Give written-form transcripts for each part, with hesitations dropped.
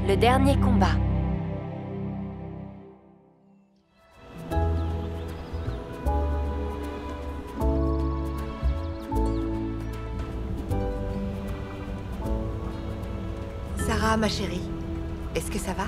Le dernier combat. Sarah, ma chérie, est-ce que ça va?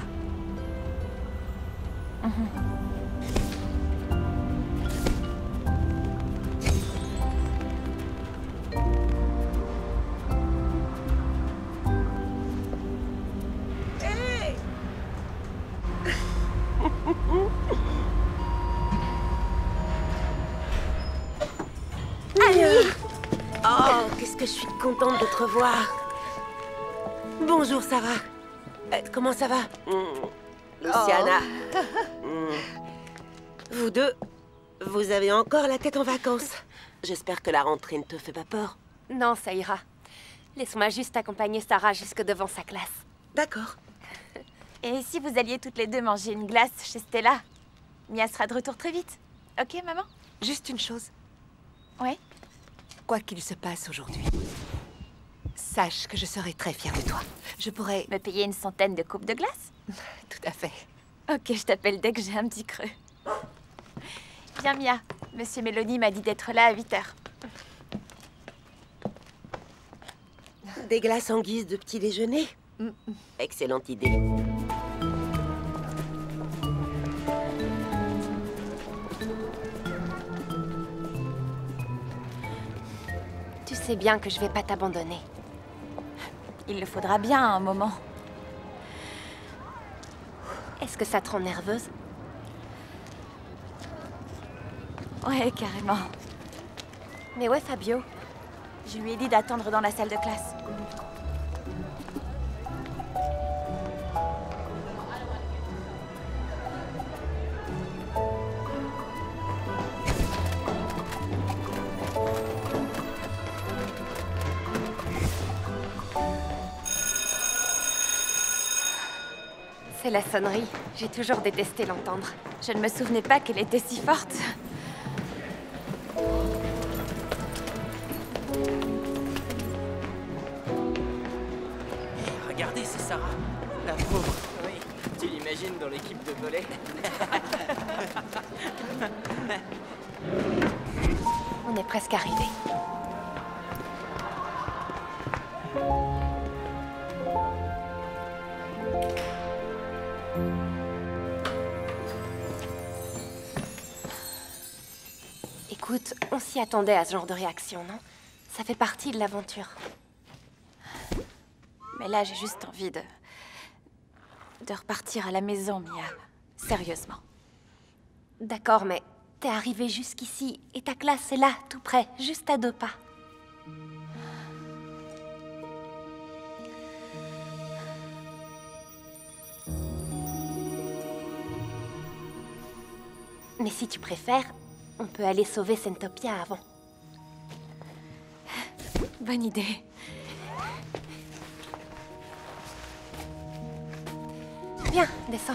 Oh, qu'est-ce que je suis contente de te revoir. Bonjour, Sarah. Comment ça va? Luciana. Vous deux, vous avez encore la tête en vacances. J'espère que la rentrée ne te fait pas peur. Non, ça ira. Laisse-moi juste accompagner Sarah jusque devant sa classe. D'accord. Et si vous alliez toutes les deux manger une glace chez Stella? Mia sera de retour très vite. Ok, maman? Juste une chose. Ouais? Quoi qu'il se passe aujourd'hui, sache que je serai très fière de toi. Je pourrais... Me payer une centaine de coupes de glace? Tout à fait. Ok, je t'appelle dès que j'ai un petit creux. Viens, Mia. Monsieur Mélanie m'a dit d'être là à 8h. Des glaces en guise de petit déjeuner? Excellente idée. Tu sais bien que je vais pas t'abandonner. Il le faudra bien à un moment. Est-ce que ça te rend nerveuse? Ouais, carrément. Mais ouais, Fabio. Je lui ai dit d'attendre dans la salle de classe. C'est la sonnerie. J'ai toujours détesté l'entendre. Je ne me souvenais pas qu'elle était si forte. Regardez, c'est Sarah. La pauvre. Oui, tu l'imagines dans l'équipe de volley. On est presque arrivé. Écoute, on s'y attendait à ce genre de réaction, non? Ça fait partie de l'aventure. Mais là, j'ai juste envie de repartir à la maison, Mia. Sérieusement. D'accord, mais t'es arrivé jusqu'ici et ta classe est là, tout près, juste à 2 pas. Mais si tu préfères, on peut aller sauver Sentopia avant. Bonne idée. Viens, descends.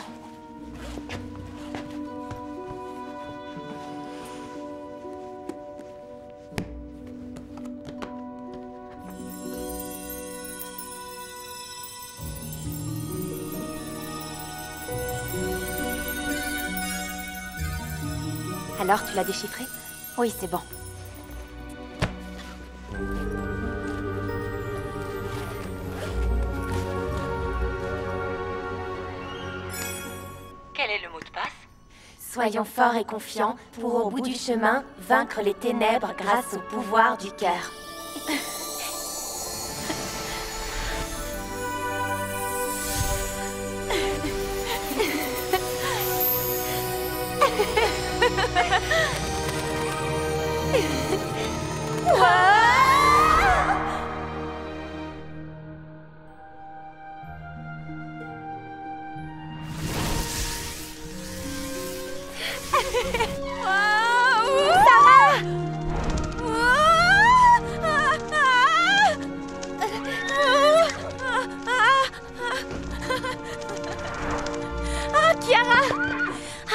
Alors, tu l'as déchiffré? Oui, c'est bon. Quel est le mot de passe? Soyons forts et confiants pour, au bout du chemin, vaincre les ténèbres grâce au pouvoir du cœur.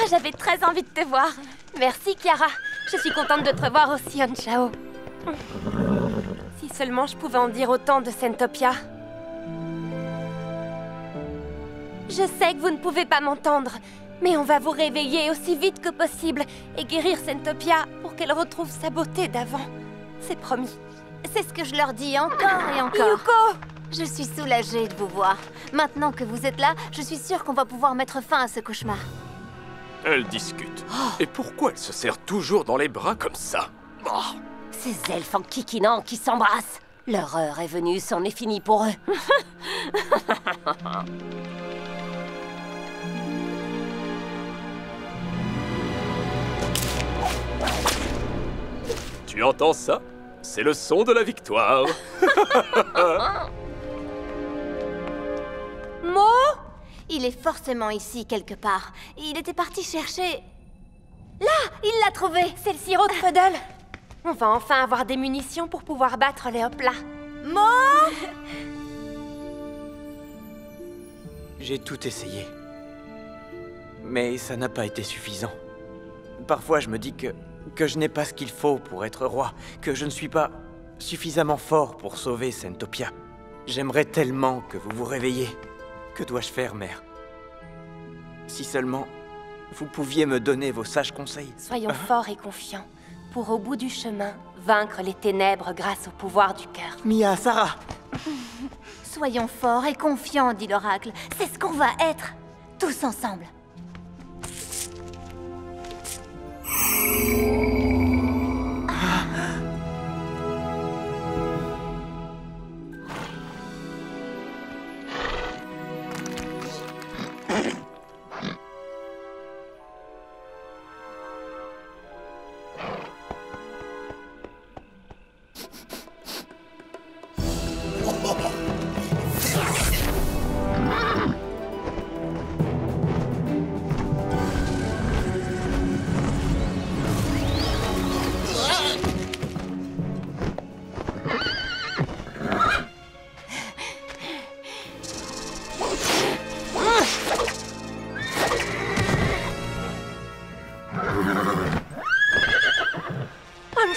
J'avais très envie de te voir. Merci, Chiara. Je suis contente de te revoir aussi, Anchao. Si seulement je pouvais en dire autant de Sentopia. Je sais que vous ne pouvez pas m'entendre, mais on va vous réveiller aussi vite que possible et guérir Sentopia pour qu'elle retrouve sa beauté d'avant. C'est promis. C'est ce que je leur dis encore et encore. Yuko! Je suis soulagée de vous voir. Maintenant que vous êtes là, je suis sûre qu'on va pouvoir mettre fin à ce cauchemar. Elle discute. Et pourquoi elle se serre toujours dans les bras comme ça? Oh. Ces elfes en kikinant qui s'embrassent. Leur heure est venue, c'en est fini pour eux. Tu entends ça? C'est le son de la victoire. Mo? Il est forcément ici quelque part. Il était parti chercher... Là! Il l'a trouvé! C'est le sirop de Puddle. On va enfin avoir des munitions pour pouvoir battre les hoplas. Mo! J'ai tout essayé. Mais ça n'a pas été suffisant. Parfois, je me dis que je n'ai pas ce qu'il faut pour être roi, que je ne suis pas suffisamment fort pour sauver Sentopia. J'aimerais tellement que vous vous réveilliez. Que dois-je faire, mère? Si seulement vous pouviez me donner vos sages conseils. Soyons forts et confiants, pour au bout du chemin, vaincre les ténèbres grâce au pouvoir du cœur. Mia, Sarah! Soyons forts et confiants, dit l'oracle. C'est ce qu'on va être, tous ensemble.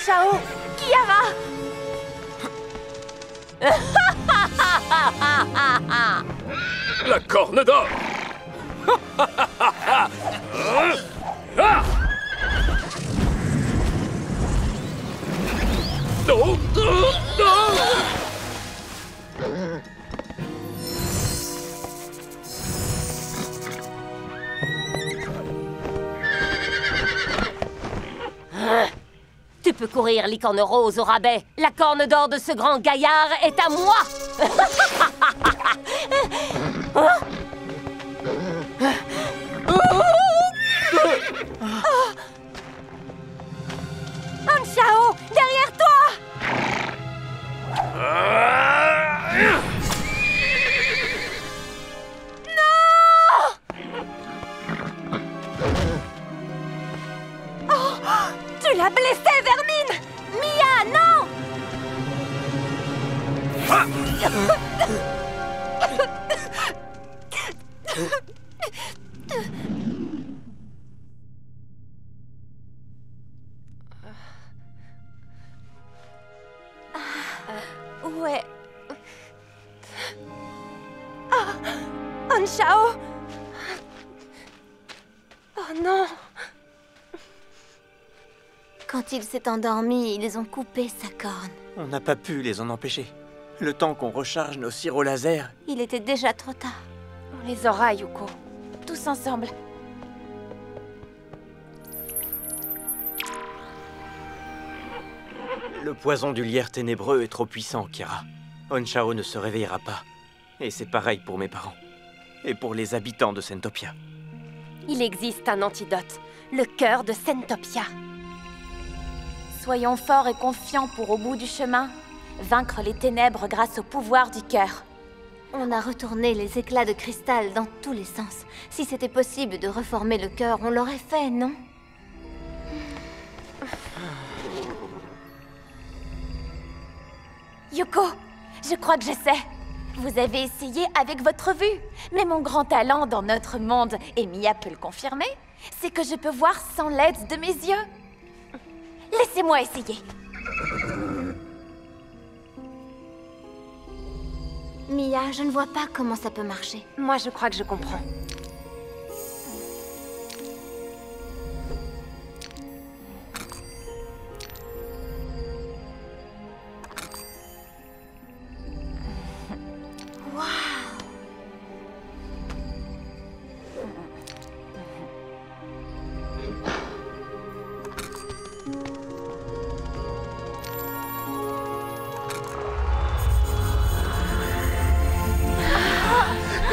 Chao, Kiara! La corne d'or. Non, non. Tu peux courir, licorne rose au rabais. La corne d'or de ce grand gaillard est à moi. Chao, derrière toi! Tu l'as blessé, Vermine! Mia, non! Ouais. Chao! Oh non! Quand il s'est endormi, ils ont coupé sa corne. On n'a pas pu les en empêcher. Le temps qu'on recharge nos sirops laser. Il était déjà trop tard. On les aura, Yuko. Tous ensemble. Le poison du lierre ténébreux est trop puissant, Kira. Honchao ne se réveillera pas. Et c'est pareil pour mes parents. Et pour les habitants de Sentopia. Il existe un antidote, le cœur de Sentopia. Soyons forts et confiants pour au bout du chemin, vaincre les ténèbres grâce au pouvoir du cœur. On a retourné les éclats de cristal dans tous les sens. Si c'était possible de reformer le cœur, on l'aurait fait, non? Yuko, je crois que je sais. Vous avez essayé avec votre vue. Mais mon grand talent dans notre monde, et Mia peut le confirmer, c'est que je peux voir sans l'aide de mes yeux. Laissez-moi essayer. Mia, je ne vois pas comment ça peut marcher. Moi, je crois que je comprends.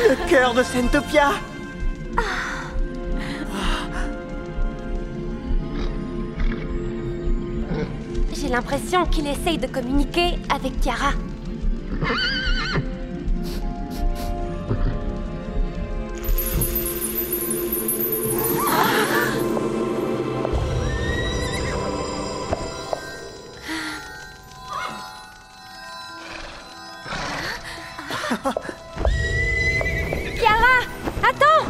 Le cœur de Sentopia! J'ai l'impression qu'il essaye de communiquer avec Tiara. Tiara, attends!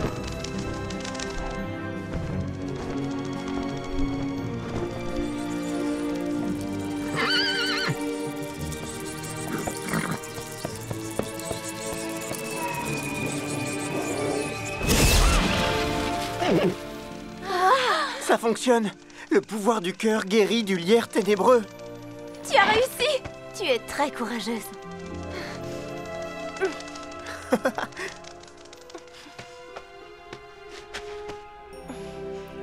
Ça fonctionne! Le pouvoir du cœur guérit du lierre ténébreux. Tu as réussi! Tu es très courageuse.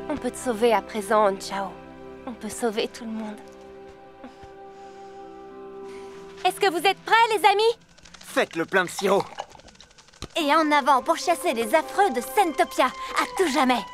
On peut te sauver à présent, Chao. On peut sauver tout le monde. Est-ce que vous êtes prêts, les amis? Faites le plein de sirop. Et en avant pour chasser les affreux de Sentopia, à tout jamais!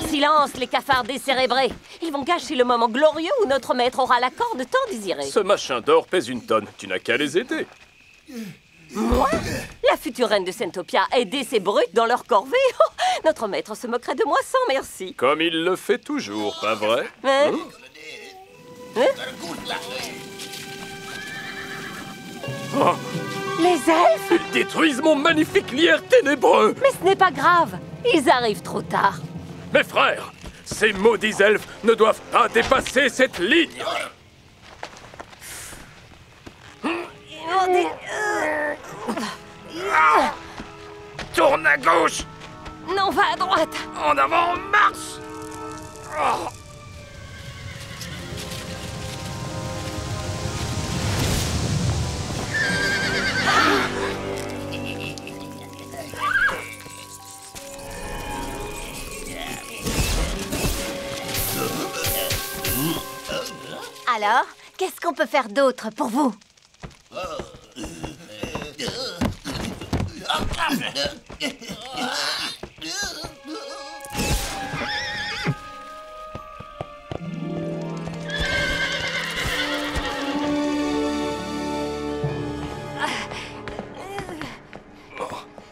Silence, les cafards décérébrés! Ils vont gâcher le moment glorieux où notre maître aura la corde tant désirée. Ce machin d'or pèse une tonne. Tu n'as qu'à les aider. Moi? La future reine de Sentopia a aidé ces brutes dans leur corvée? Oh, notre maître se moquerait de moi sans merci. Comme il le fait toujours, pas vrai? Hein? Oh, Les elfes? ils détruisent mon magnifique lierre ténébreux! Mais ce n'est pas grave. Ils arrivent trop tard. Mes frères, ces maudits elfes ne doivent pas dépasser cette ligne! Tourne à gauche! Non, va à droite. En avant, marche! Oh. Alors, qu'est-ce qu'on peut faire d'autre pour vous?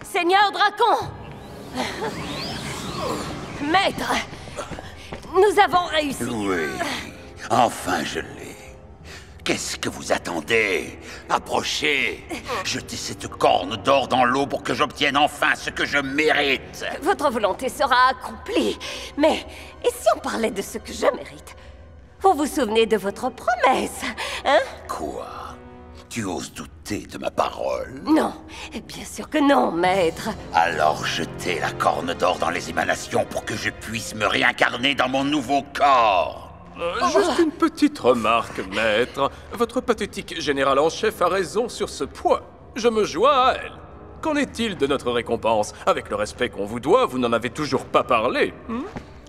Seigneur Dracon! Maître! Nous avons réussi! Oui, enfin je l'ai. Qu'est-ce que vous attendez? Approchez! Jetez cette corne d'or dans l'eau pour que j'obtienne enfin ce que je mérite! Votre volonté sera accomplie. Mais, et si on parlait de ce que je mérite? Vous vous souvenez de votre promesse, hein? Quoi? Tu oses douter de ma parole? Non, bien sûr que non, maître. Alors jetez la corne d'or dans les émanations pour que je puisse me réincarner dans mon nouveau corps! Juste une petite remarque, maître. Votre pathétique général en chef a raison sur ce point. Je me joins à elle. Qu'en est-il de notre récompense? Avec le respect qu'on vous doit, vous n'en avez toujours pas parlé.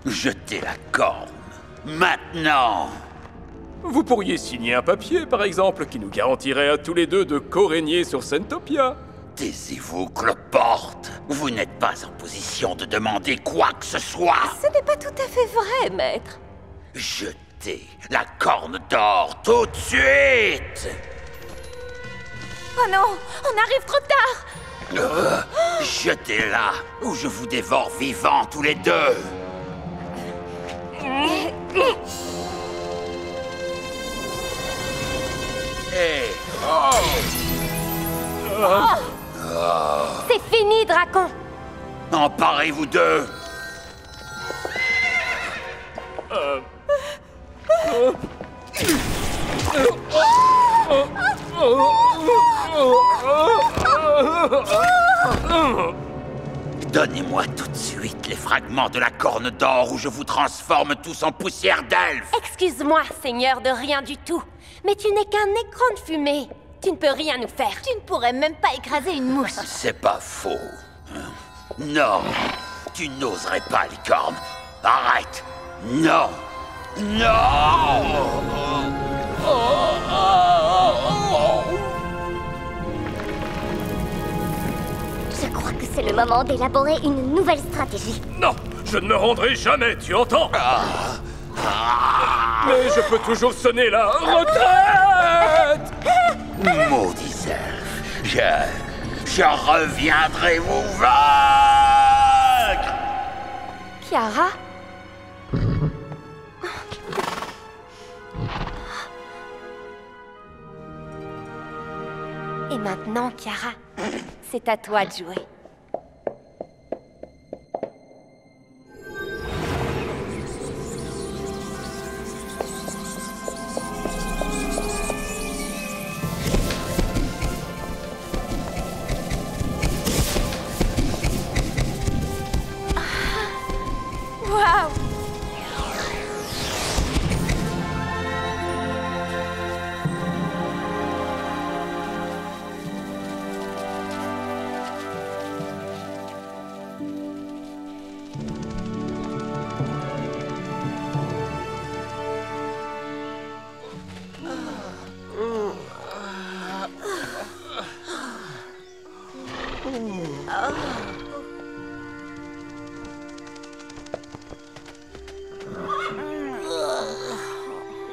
Jetez la corne! Maintenant! Vous pourriez signer un papier, par exemple, qui nous garantirait à tous les deux de co-régner sur Sentopia. Taisez-vous, cloporte! Vous n'êtes pas en position de demander quoi que ce soit! Ce n'est pas tout à fait vrai, maître. Je arrêter la corne d'or tout de suite! Oh non, on arrive trop tard! Jetez-la, ou je vous dévore vivants tous les deux! Hey. C'est fini, Dracon! Emparez-vous d'eux! Donnez-moi tout de suite les fragments de la corne d'or ou je vous transforme tous en poussière d'elfes! Excuse-moi, Seigneur, de rien du tout. Mais tu n'es qu'un écran de fumée. Tu ne peux rien nous faire. Tu ne pourrais même pas écraser une mouche. C'est pas faux. Non, tu n'oserais pas, licorne. Arrête! Non! Non! Je crois que c'est le moment d'élaborer une nouvelle stratégie. Non, je ne me rendrai jamais, tu entends? Mais je peux toujours sonner la retraite! Maudits elfes, je reviendrai vous vaincre! Kiara? Et maintenant, Kiara, c'est à toi de jouer. Waouh!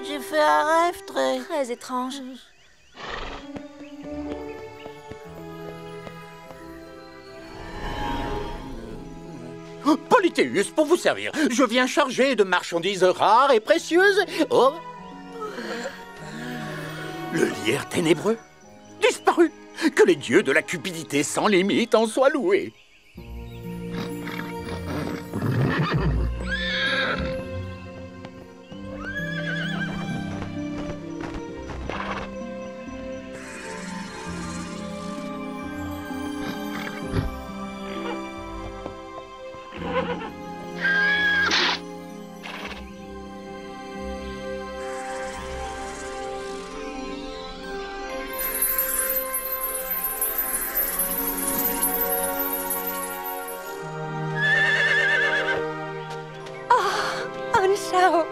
J'ai fait un rêve Très étrange. Polythéus, pour vous servir, je viens chargé de marchandises rares et précieuses. Oh! Le lierre ténébreux, disparu. Que les dieux de la cupidité sans limite en soient loués. Ciao.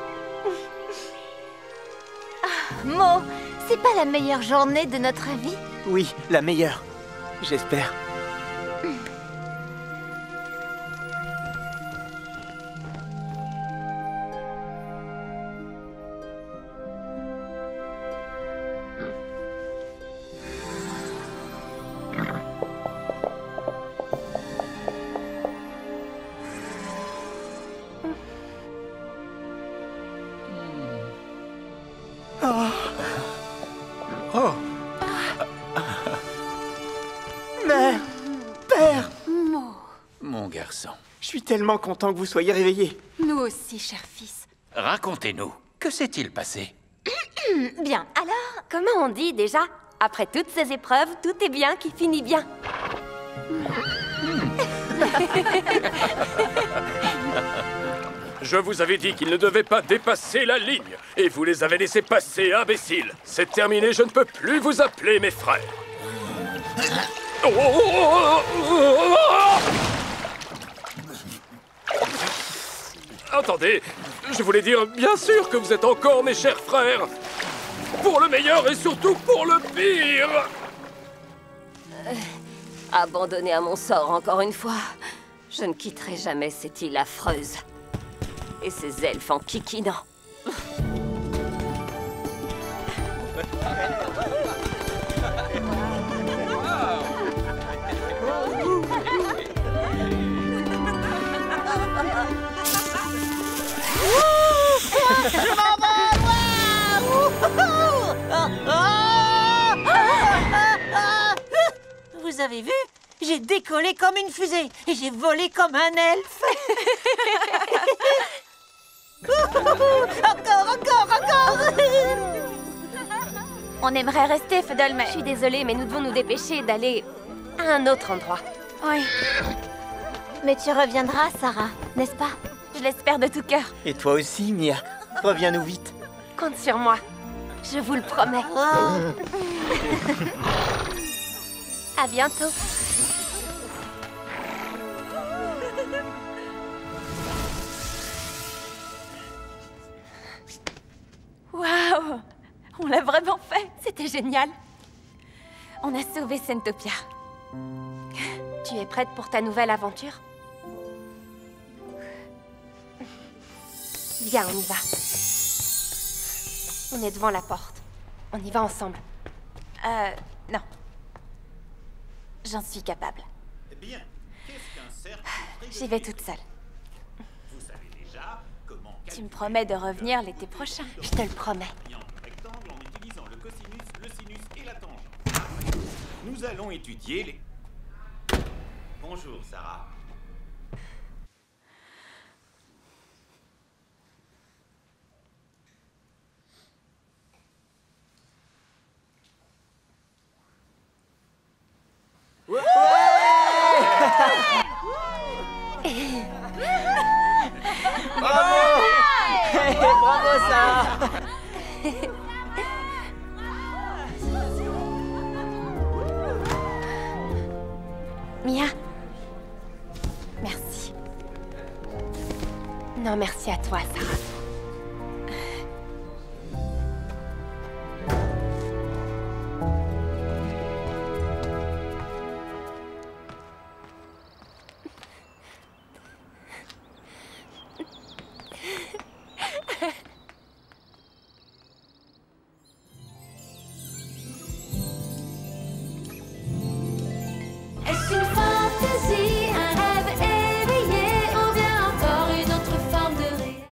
Mo, c'est pas la meilleure journée de notre vie? Oui, la meilleure. J'espère. Oh. Mère! Père! Mon garçon. Je suis tellement content que vous soyez réveillés. Nous aussi, cher fils. Racontez-nous, que s'est-il passé? Bien, alors? Comment on dit déjà? Après toutes ces épreuves, tout est bien qui finit bien. Je vous avais dit qu'ils ne devaient pas dépasser la ligne, et vous les avez laissés passer, imbéciles. C'est terminé, je ne peux plus vous appeler mes frères. Attendez, je voulais dire, bien sûr que vous êtes encore mes chers frères. Pour le meilleur et surtout pour le pire. Abandonné à mon sort encore une fois, je ne quitterai jamais cette île affreuse. Et ces elfes en kikinant. Je m'envole! Vous avez vu? J'ai décollé comme une fusée et j'ai volé comme un elfe. Encore! On aimerait rester, Fiddle, mais... Je suis désolée, mais nous devons nous dépêcher d'aller à un autre endroit. Oui, Mais tu reviendras, Sarah, n'est-ce pas? je l'espère de tout cœur. Et toi aussi, Mia. Reviens-nous vite. Compte sur moi. Je vous le promets. À bientôt. Waouh! On l'a vraiment fait! C'était génial. On a sauvé Sentopia. Tu es prête pour ta nouvelle aventure? Viens, on y va. On est devant la porte. On y va ensemble. Non. J'en suis capable. Bien. Qu'est-ce qu'un cercle J'y vais toute seule. Vous savez déjà comment Tu me promets de revenir l'été prochain. Je te le promets. un rectangle en utilisant le cosinus, le sinus et la tangente. Nous allons étudier les... Bonjour, Sarah. Bravo, Sarah. Mia? Merci. Non, merci à toi, Sarah.